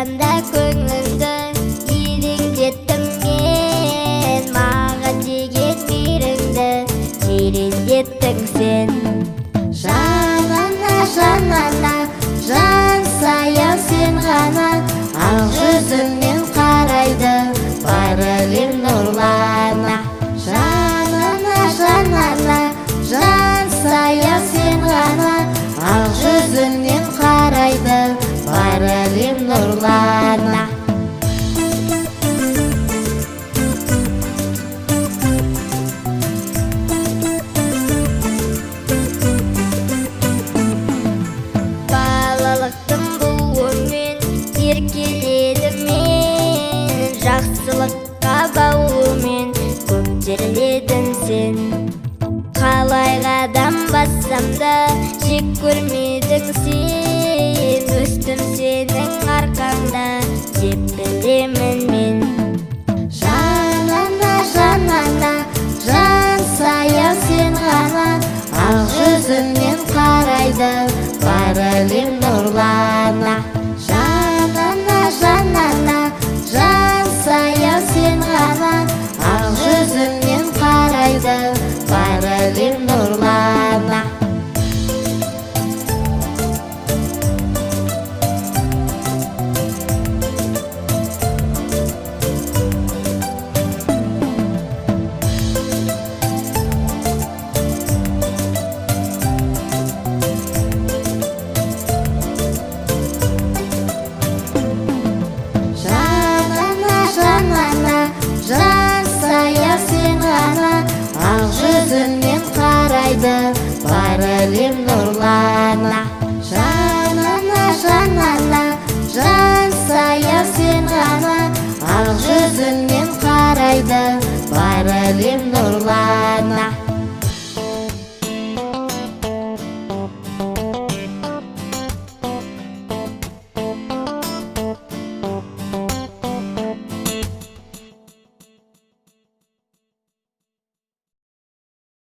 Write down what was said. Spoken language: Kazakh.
жатқанда көңілімді елеңдеттім мен, маған деген мейіріңді тереңдеттің сен. Жанана, жанана, жан саяу сен ғана, ақ жүзіңнен қарайды бар әлем нұрлана. Жанана, жанана, жан саяу сен ғана, ақ жүзіңнен қарайды бар әлем нұрлана. Балалықтың буымен еркеледім мен, жақсылыққа бауымен көтеріледің сен. Қалай қадам бассам да жек көрмедің сен, өстім сенің арқаңда деп білемін мен. Жанана, жанана, жан саяу сен ғана, ақ жүзіңнен қарайды бар әлем нұрлана. Жанана, жанана, жан саяу сен ғана, ақ жүзіңнен қарайды бар әлем нұрлана. Жан саяу сен ғана, ақ жүзіңнен қарайды бар әлем нұрлана. Жанана, жанана, жан саяу сен ғана, ақ жүзіңнен қарайды бар әлем нұрлана.